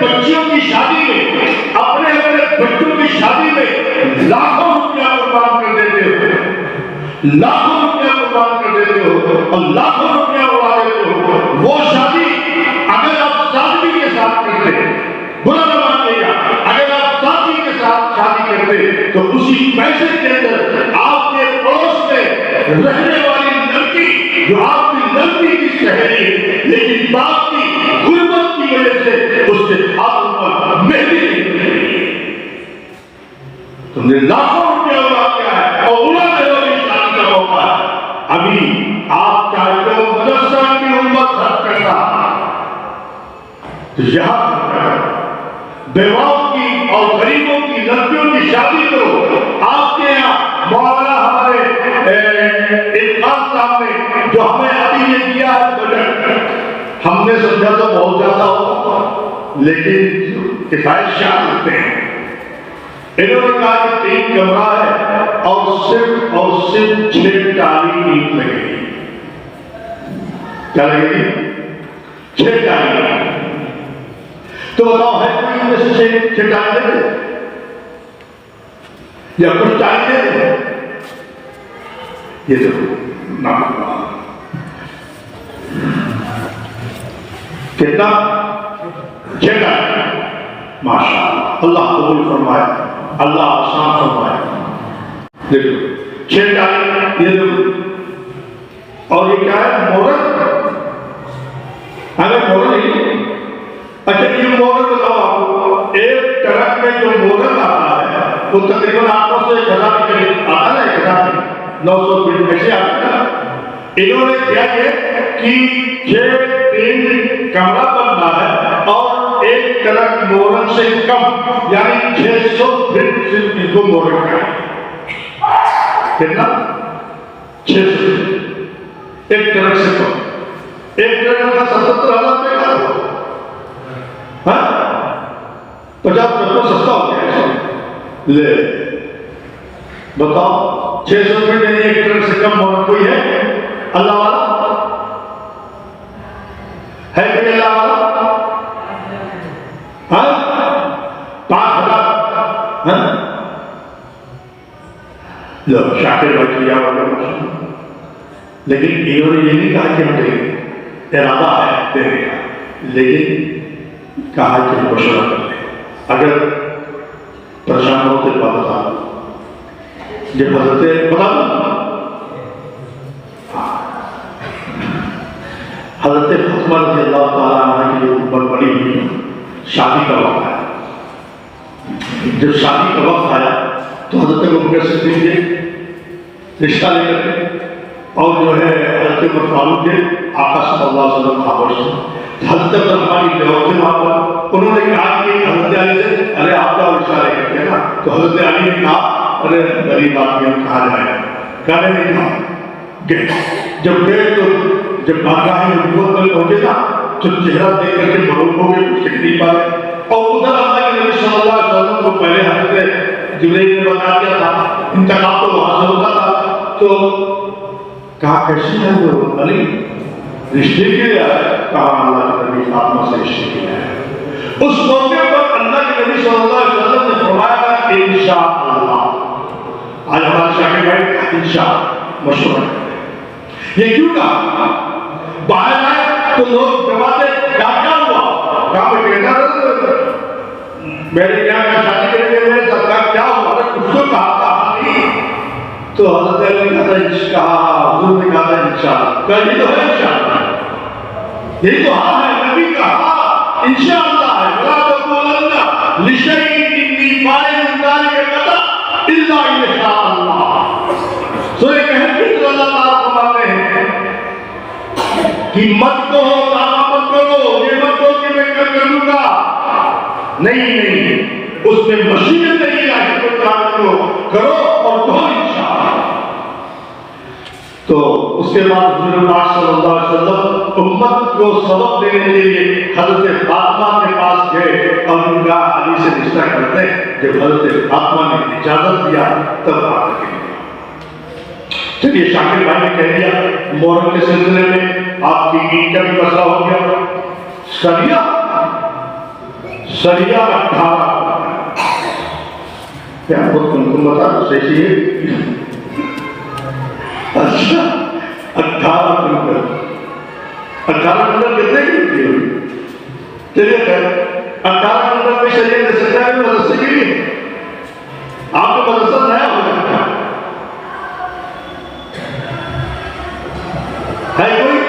بچیوں کی شادی میں، اپنے بچوں کی شادی میں لاکھوں روپیہ قربان کر دیتے ہو، لاکھوں روپیہ قربان کر دیتے ہو اور لاکھوں روپیہ اڑا دیتے ہو، وہ شادی اگر آپ سادگی کے ساتھ کرتے، برا نہ مانیے گا، اگر آپ سادگی کے ساتھ شادی کرتے تو اسی پیسے کے اندر آپ کے پڑوس میں رہنے والی لڑکی جو آپ کی لڑکی کی سہیلی ہے لیکن باپ کی غربت کی وجہ سے اس کے ہاتھوں پر مہندی نہیں ملی، تم نے لاکھوں روپیہ اڑا دیا ہے اور اڑا دے والی شادی کا موقع ہے، ابھی آپ چاہتے ہو مدرسہ کی امت حق کرتا یہاں بیواؤں کی اور غریبوں کی لڑکیوں کی شادی کرو. آپ کے یہاں مولانا ہمارے عرفان صاحب نے جو ہمیں ابھی یہ دیا ہے بجٹ، ہم نے سمجھا تو بہت زیادہ ہوگا لیکن کفایت شاہ لگتے ہیں. انہوں نے کہا کہ 3 کمرہ ہے اور صرف 6 ٹالی اینٹ لگے گی. کیا لگے گی؟ 6 ٹالی. تو بتاؤ ہے کوئی ان میں سے 6 ٹالی دے دے یا کچھ ٹالی دے دے؟ یہ دیکھو کتنا؟ 6 ٹالی. ماشاء اللہ، اللہ قبول فرمائے، اللہ آسان فرمائے. دیکھو 6 ٹالی یہ دیکھو. اور یہ کیا ہے؟ مورت. ہمیں مورت نہیں. اچھا یہ مورت بتاؤ آپ کو، ایک ٹرک میں جو مورت آتا ہے وہ تقریباً 800 سے 1000 کے قریب آتا ہے. 900 فٹ ایسے آتا ہے. انہوں نے کیا یہ کہ 6 کمرہ بننا ہے اور ایک ٹرک مورت سے کم، یعنی 600 فٹ صرف ان کو مورت کا ہے. کتنا؟ 600 ایک ٹرک سے کم. ایک ٹرک کا 77,000 روپے کا ہو. 50 سستا ہو گیا. لے بتاؤ 600 فٹ یعنی ایک ٹرک سے کم مورت کوئی ہے؟ اللہ والا ہے کوئی؟ اللہ والا 5,000. لو شاکر بھائی کیا والا. لیکن انہوں نے یہ نہیں کہا کہ ہم دیں گے، ارادہ ہے دینے کا، لیکن کہا کہ مشورہ کر لیں. اگر پریشان ہو تو بتا دو. جب حضرت بتا دو حضرت فاطمہ رضی اللہ تعالیٰ عنہ کی جو عمر بڑی ہوئی، شادی کا وقت آیا. جب شادی کا وقت آیا تو حضرت ابوبکر صدیق کے رشتہ لے کر کے اور جو ہے حضرت عمر فاروق کے آقا صلی اللہ علیہ وسلم خاموش تھے. حضرت عبدالرحمن کی بیوہ تھے وہاں پر. انہوں نے کہا کہ حضرت علی سے ارے آپ کا رشتہ لے کر کے نا. تو حضرت علی نے کہا ارے غریب آدمی ہم کہاں جائیں. کہنے نہیں کہا گئے. جب گئے تو جب بارگاہ نبوت میں پہنچے نا تو چہرہ دیکھ کر کے مروب ہو گئے، کچھ کہہ نہیں پائے. اور ادھر اللہ کے نبی صلی اللہ علیہ وسلم کو پہلے حضرت جبرائیل نے بتا دیا تھا، انتقام تو وہاں سے ہوتا تھا. تو کہا کیسی ہے وہ علی؟ رشتے کے لیے آئے. کہا اللہ کے نبی فاطمہ سے رشتے کے لیے آئے. اس موقع پر اللہ کے نبی صلی اللہ علیہ وسلم نے فرمایا انشاءاللہ. آج ہمارے شاکر بھائی انشاءاللہ مشورہ کرتے ہیں. یہ کیوں کہا؟ باہر آئے تو لوگ جماعتے کیا ہوا؟ کہا میں کہتا رہا میرے کیا شادی کریں گے، میرے ساتھ کیا ہوا؟ کچھ تو کہا تھا نہیں. تو حضرت علی نے کہا حضور نے کہا انشاءاللہ. کہا یہ تو ہے انشاءاللہ، یہی تو ہاں ہے. نبی کہا انشاءاللہ ہے. وَلَا تَقُولَنَّ لِشَيْءٍ إِنِّي فَاعِلٌ ذَلِكَ غَدًا إِلَّا إِن شَاءَ اللَّهُ. سورہ کہف میں اللہ تعالیٰ فرماتے ہیں کہ مت کہو، دعویٰ مت کرو، یہ مت کہو کہ میں کر لوں گا. نہیں، اس میں مشیت نہیں ہے کہ تم کرو اور کہو انشاءاللہ. تو اس کے بعد حضور پاک صلی اللہ علیہ وسلم امت کو سبق دینے کے لیے حضرت فاطمہ کے پاس گئے اور ان کا علی سے رشتہ کرتے. جب حضرت فاطمہ نے اجازت دیا تب آ کے چلیے شاکر بھائی نے کہہ دیا مورت کے سلسلے میں آپ کی اینٹ کا بھی مسئلہ ہو گیا. سریا 18 کیا خود تم بتا دو صحیح ہے. اچھا 18 کنٹل کتنے کی ہوتی ہوئی؟ چلیے خیر 18 کنٹل میں شریعت دے سکتا ہے مدرسے کے لیے. آپ کو مدرسہ نیا ہو جاتا ہے کوئی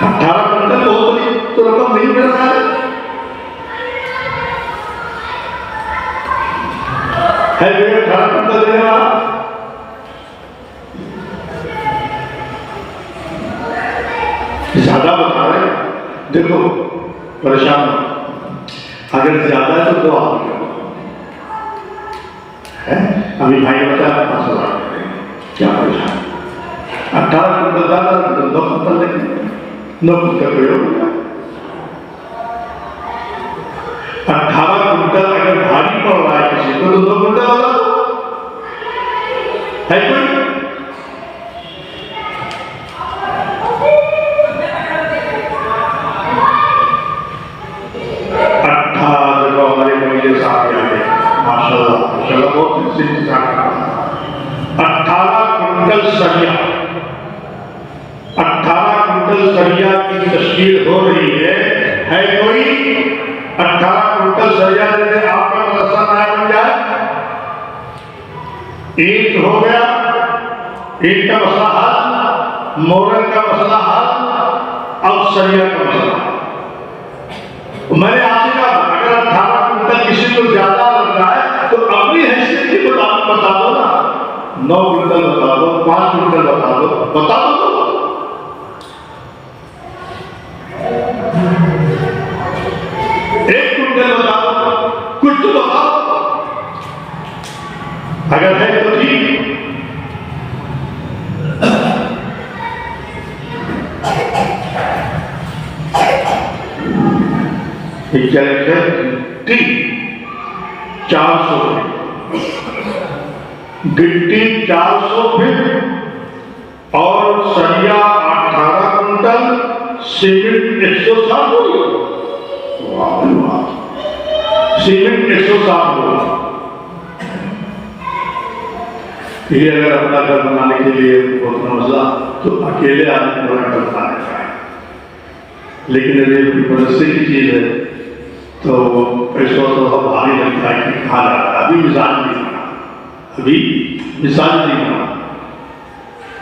18 کنٹل بہت بڑی تو رقم نہیں میرا خیال ہے. 18 کنٹل دینے والا زیادہ بتا رہے ہیں، دیکھو پریشان ہو، اگر زیادہ ہے تو دو آدمی ہے، ابھی بھائی بتا 5,000 کیا پریشان 18 کنٹل زیادہ 2 کنٹل لے 9 کنٹل کوئی ہو گیا 18 کنٹل اگر بھاری پڑ رہا ہے کسی کو تو 2 کنٹل بتا دو ہے کوئی؟ بہت 18 کنٹل سریا 18 کنٹل سریا کی تشکیل ہو رہی ہے کوئی؟ 18 کنٹل سریا جیسے آپ کا مدرسہ نہ بن جائے، اینٹ ہو گیا، اینٹ کا مسئلہ حل، مورن کا مسئلہ حل، اب سریا کا مسئلہ حل۔ میں نے آپ سے کہا اگر 18 کنٹل کسی کو زیادہ لگ رہا ہے تو اپنی حیثیت کے مطابق بتا دو نا، 9 کنٹل بتا دو، 5 کنٹل بتا دو، بتا دو۔ 1 کنٹل بتا دو، کچھ تو بتاؤ، اگر ہے تو ٹھیک۔ گٹی 400 گٹی 400 فٹ اور سریا 18 کنٹل، سیمنٹ 160 ہوگی، سیمنٹ 160 ہوگی۔ یہ اگر اپنا گھر بنانے کے لیے اتنا مسئلہ تو اکیلے آدمی بڑا گھر بنا لیتا ہے، لیکن اگر پرستی کی چیز ہے تو پیسوں تو بھاری لگتا ہے کہ کہاں جا رہا ہے۔ ابھی مثال نہیں بنا، ابھی مثال نہیں بنا۔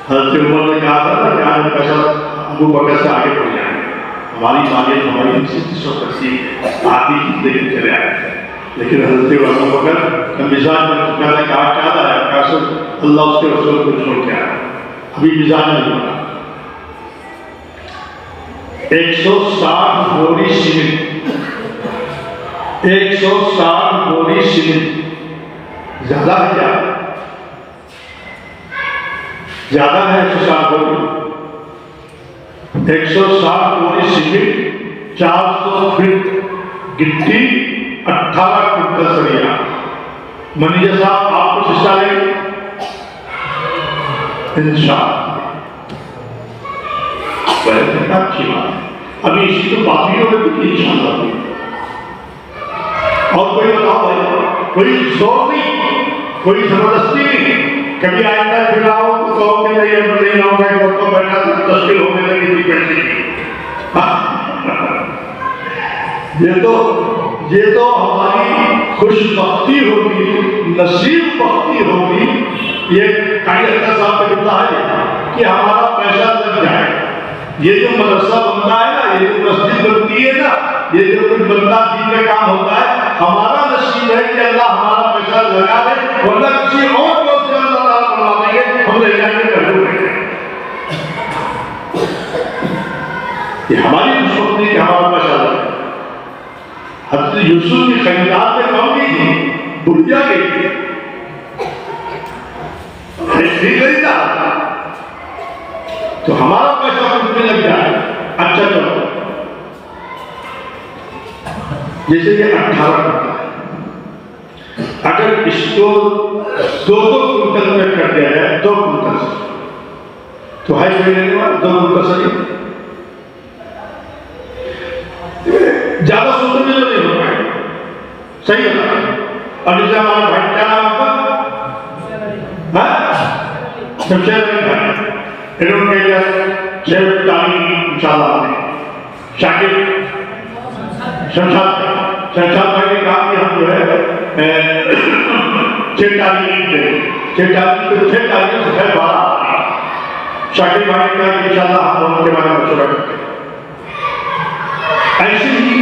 حضرت عمر نے کہا تھا نا کہ آج پیسہ ابو بکر سے آگے بڑھ جائیں گے، ہماری مالیت ہماری 380 آدھی چیز لے کے چلے آئے تھے، لیکن حضرت ابو بکر کا مزاج بن چکا تھا کہ آج کیا لایا، پیسہ اللہ اس کے رسول کو چھوڑ کے آیا، ابھی مزاج نہیں بنا۔ 160 بوری سیمنٹ، 160 بوری سیمنٹ زیادہ ہے کیا؟ زیادہ ہے 160 بوری، 160 بوری سیمنٹ، 400 فٹ گٹی، 18 کنٹل سریا۔ منیجر صاحب آپ کچھ حصہ لیں گے انشاءاللہ؟ اچھی بات ہے، ابھی اسی تو باقی ہوگی کہ انشاءاللہ ہوگی۔ اور کوئی بتاؤ بھائی، کوئی زور نہیں، کوئی زبردستی نہیں، کبھی آئندہ پھر آؤ تو کہو کہ نہیں اب نہیں آؤں گا، ایک تو بیٹھا تو تشکیل ہونے لگی تھی پیسے کی۔ یہ تو ہماری خوش بختی ہوگی، نصیب بختی ہوگی، یہ کئی اچھا صاحب کا کتنا ہے کہ ہمارا پیسہ لگ جائے۔ یہ جو مدرسہ بنتا ہے نا، یہ جو مسجد بنتی ہے نا، یہ جو کوئی بندہ دین کا کام ہوتا ہے، ہمارا نصیب ہے کہ اللہ ہمارا پیسہ لگا دے، ورنہ کسی اور کو سے اللہ تعالیٰ بنا دیں گے، ہم لے جائیں گے گھروں میں۔ یہ ہماری خوش نہیں کہ ہمارا پیسہ لگا۔ حضرت یوسف کی خریدار میں کم کی تھی، بھولیا گئی تھی، تو ہمارا پیسہ کچھ میں لگ جائے۔ اچھا چلو، جیسے یہ 18 کنٹل ہے، اگر اس کو 2 کنٹل میں کر دیا جائے، 2 کنٹل سے تو ہے کوئی لینے والا 2 کنٹل سے زیادہ سوچنے میں نہیں ہو پائے، صحیح بتا۔ اب جیسے ہمارے بھائی کیا نام آپ کا؟ شمشیر بھائی، انہوں نے کہا شیخ تعلیم انشاءاللہ نے شاکر شمشاد بھائی نے کہا کہ ہم جو ہے 6 تعلیم دیں، 6 تعلیم سے 12 شاکر بھائی نے کہا کہ انشاءاللہ ہم دونوں کے بارے میں مشورہ کرتے ہیں۔ ایسی ہی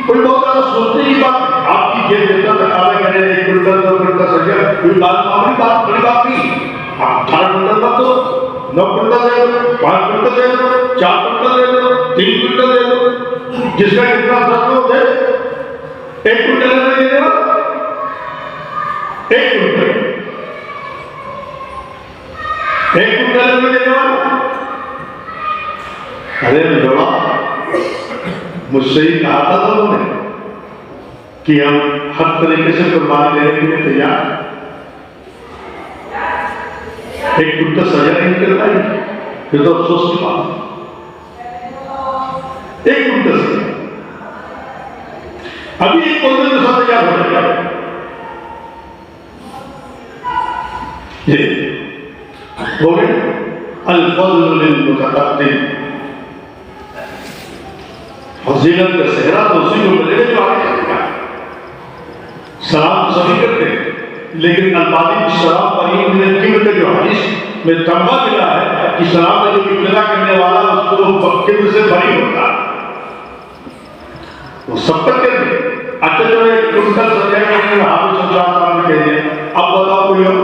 کوئی بہت زیادہ سوچنے کی بات، آپ کی جیب جتنا تقاضا کرے 1 کنٹل 2 کنٹل سریا، کوئی بات معمولی بات، بڑی بات نہیں۔ آپ 18 کنٹل بات دو، 9 کنٹل دے دو، 5 کنٹل دے دو، 4 کنٹل دے دو، 3 کنٹل دے دو، جس کا کتنا سر ہو دے 1 کنٹل میں دے دو، 1 کنٹل 1 کنٹل میں دے دو۔ ارے لوگا مجھ سے ہی کہا تھا لوگوں نے کہ ہم ہر طریقے سے قربانی دینے کے لیے تیار ہیں۔ 1 کنٹل سجا نہیں کر پائی پھر تو افسوس کی بات ہے۔ 1 کنٹل سجا ابھی 1 کنٹل کے ساتھ تیار ہو جائے گا۔ یہ ہو گئے الفضل للمتقدم، فضیلت کا صحرا تو اسی کو ملے گا جو آگے چلے گا۔ سلام سبھی کرتے ہیں لیکن البانی کی سلام پر یہ جو حدیث میں تمغہ ملا ہے کہ سلام میں جو ابتدا کرنے والا اس کو بکر سے بری ہوتا ہے، وہ سب تک کہتے ہیں۔ اچھا جو ایک کنٹل سجا کرنے میں حافظ صلی اللہ علیہ وسلم کہتے ہیں اب بتاؤ کوئی اور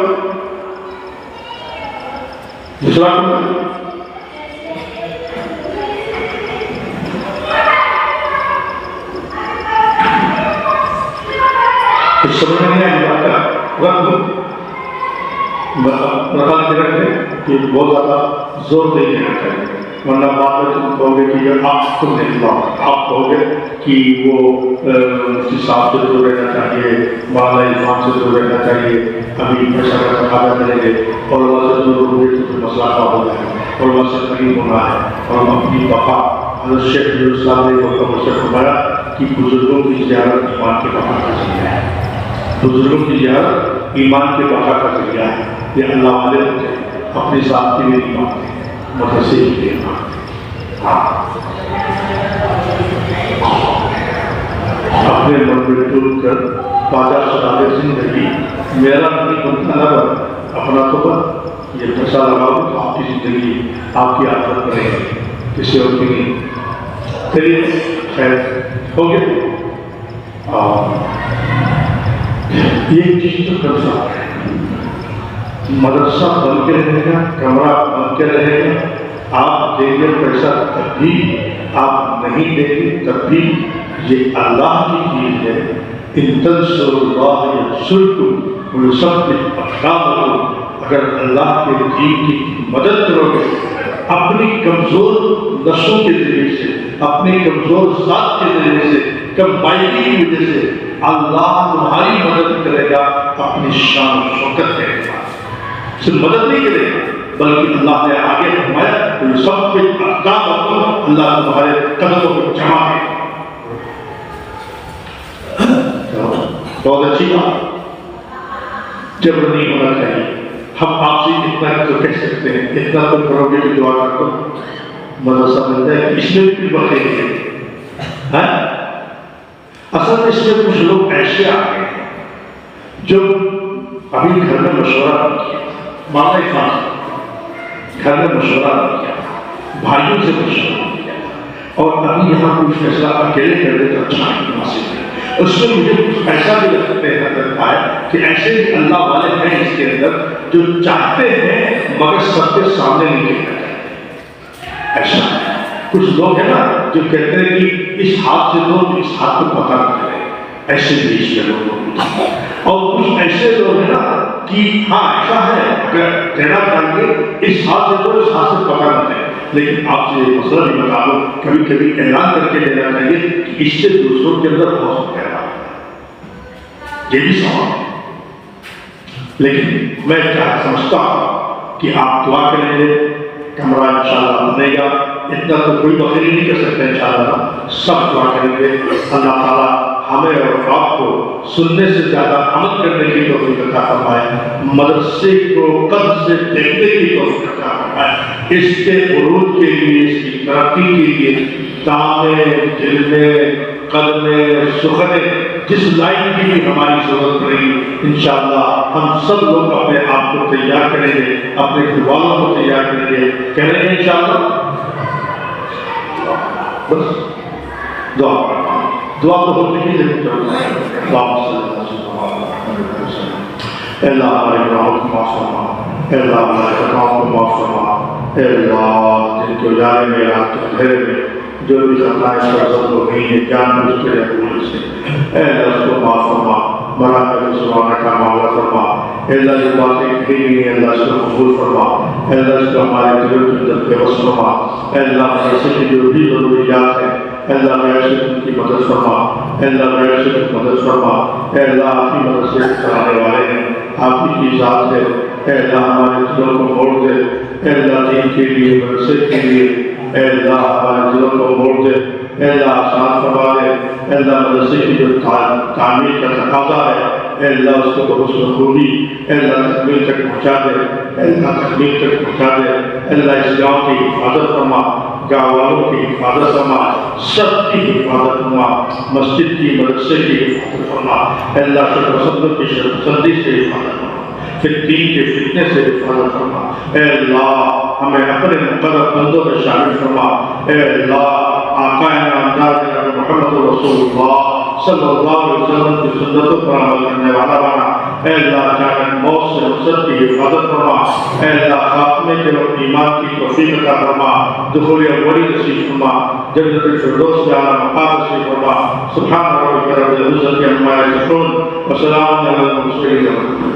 دوسرا کنٹل اس سمجھ میں نہیں آئی بات کا رکھ دو رکھا کے رکھ دیں کہ بہت زیادہ زور نہیں دینا چاہیے، ورنہ بعد میں تم کہو گے کہ یہ آپ خود نہیں لاؤ، آپ کہو گے کہ وہ مفتی صاحب سے دور رہنا چاہیے، مولانا عرفان سے دور رہنا چاہیے، ابھی پیسہ کا تقاضا کریں گے اور اللہ سے دور ہوئے تو پھر مسئلہ کا ہو جائے گا اور اللہ سے قریب ہونا ہے۔ اور ہم اپنی وفا حضرت شیخ صاحب نے حکم سے فرمایا کہ بزرگوں کی زیارت ایمان کے بقا کا ذریعہ ہے، بزرگوں کی زیارت ایمان کے بقا کا ذریعہ ہے۔ یہ اللہ والے ہوتے ہیں، اپنی ذات کے لیے نہیں مانتے، مدرسے کے لیے مانتے۔ اپنے من میں ڈوب کر باجا سدارے زندگی میرا نہیں بنتا نہ بن اپنا تو بن، یہ پیسہ لگاؤ تو آپ کی زندگی آپ کی عادت کرے گی، کسی اور کی نہیں۔ چلیے خیر ہو گیا۔ یہ چیز تو کر سکتا ہے، مدرسہ بن کے رہے گا، کمرہ بن کے رہے گا، آپ دیں گے پیسہ تب بھی، آپ نہیں دیں گے تب بھی، یہ اللہ کی چیز ہے۔ ان تنصروا اللہ ینصرکم ویثبت اقدامکم، اگر اللہ کے دین کی مدد کرو گے اپنی کمزور نسوں کے ذریعے سے، اپنی کمزور ذات کے ذریعے سے، کم مائکی کی وجہ سے، اللہ تمہاری مدد کرے گا اپنی شان و شوکت کے ساتھ۔ صرف مدد نہیں کرے گا بلکہ اللہ نے آگے فرمایا کہ سب کچھ اقدام اللہ تمہارے قدموں کو جمع دے۔ بہت اچھی بات، جبر نہیں ہونا چاہیے۔ ہم آپ سے اتنا تو کہہ سکتے ہیں، اتنا تو کرو گے کہ دعا کر دو مدرسہ مل جائے، اس میں بھی بخیر ہے۔ اصل میں اس میں کچھ لوگ ایسے آ گئے ہیں جو ابھی گھر میں مشورہ نہیں کیا، ماتا خان گھر میں مشورہ نہیں کیا، بھائیوں سے مشورہ نہیں کیا، اور ابھی یہاں کوئی فیصلہ اکیلے کر دے تو اچھا نہیں مناسب ہے۔ اس میں مجھے کچھ ایسا بھی لگتا ہے کہ ایسے بھی اللہ والے ہیں اس کے اندر جو چاہتے ہیں مگر سب کے سامنے نہیں کہنا چاہتے۔ ایسا کچھ لوگ ہیں نا جو کہتے ہیں کہ اس ہاتھ سے دو اس ہاتھ کو پتہ نہ کرے، ایسے بھی اس میں لوگ، اور کچھ ایسے لوگ ہیں نا کہ ہاں ایسا ہے اگر دینا چاہیے اس ہاتھ سے دو اس ہاتھ سے پتہ نہ کرے، لیکن آپ سے یہ مسئلہ بھی بتا دو کبھی کبھی اعلان کر کے دینا چاہیے کہ اس سے دوسروں کے اندر ہو سکتا ہے، یہ بھی سوال ہے۔ لیکن میں سمجھتا ہوں کہ آپ دعا کریں گے، کمرہ انشاءاللہ بنے گا، اتنا تو کوئی بخیری نہیں کر سکتا انشاءاللہ، سب دعا کریں گے اللہ تعالیٰ ہمیں اور آپ کو سننے سے زیادہ عمل کرنے کی توفیق عطا فرمائے، مدرسے کو قرب سے دیکھنے کی توفیق عطا فرمائے، اس کے عروج کے لیے، اس کی ترقی کے لیے دامے جلدے قدمے سخنے جس لائن کی بھی ہماری ضرورت پڑے گی انشاءاللہ ہم سب لوگ اپنے آپ کو تیار کریں گے، اپنے گھر والوں کو تیار کریں گے، کہہ رہے ہیں انشاءاللہ۔ بس دعا تو ہوتی ہی لیکن اللہ ہمارے گناہوں کو معاف فرما، اللہ ہمارے گناہوں کو معاف فرما۔ اے اللہ جن کے اجالے میں رات کے اندھیرے میں جو بھی خطائیں سرزد ہو گئی ہیں جان بوجھ کے عمل سے اے اللہ اس کو معاف فرما بڑا کر سبحانہ کا معاملہ فرما اے اللہ جو باتیں کہی گئی ہیں اللہ اس کو قبول فرما اے اللہ اس کو ہمارے دلوں کے اندر بے وس فرما اے اللہ مدرسے کی جو بھی ضروریات ہیں اے اللہ غیر سے ان کی مدد فرما اے اللہ غیر سے ان کی مدد فرما اے اللہ آپ ہی مدرسے چلانے والے ہیں آپ ہی کی ذات ہے اے اللہ ہمارے دلوں کو موڑ دے اے اللہ دین کے لیے مدرسے کے لیے اے اللہ ہمارے دلوں کو موڑ دے اے اللہ آسان فرما دے اے اللہ مدرسے کی جو تعمیر کا تقاضا ہے اے اللہ اس کو بحسن خوبی اے اللہ تکمیل تک پہنچا دے اے اللہ تکمیل تک پہنچا دے اے اللہ اس گاؤں کی حفاظت فرما گاؤں والوں کی حفاظت فرما سب کی حفاظت فرما مسجد کی مدرسے کی حفاظت فرما اے اللہ شکر وسلم کی شرپسندی سے حفاظت فرما پھر دین کے فتنے سے حفاظت فرما اے اللہ ہمیں اپنے مقرر بندوں میں شامل فرما اے اللہ آقا نامدار جناب محمد رسول اللہ صلی اللہ علیہ وسلم کی سنتوں پر عمل کرنے والا بنا اے اللہ جان موت سے نصرت کی حفاظت فرما اے اللہ خاتمے کے وقت ایمان کی توفیق عطا فرما دخول اولی نصیب فرما جنت الفردوس کے اعلیٰ مقام نصیب فرما سبحان ربک رب العزت عما یصفون وسلام علی المرسلین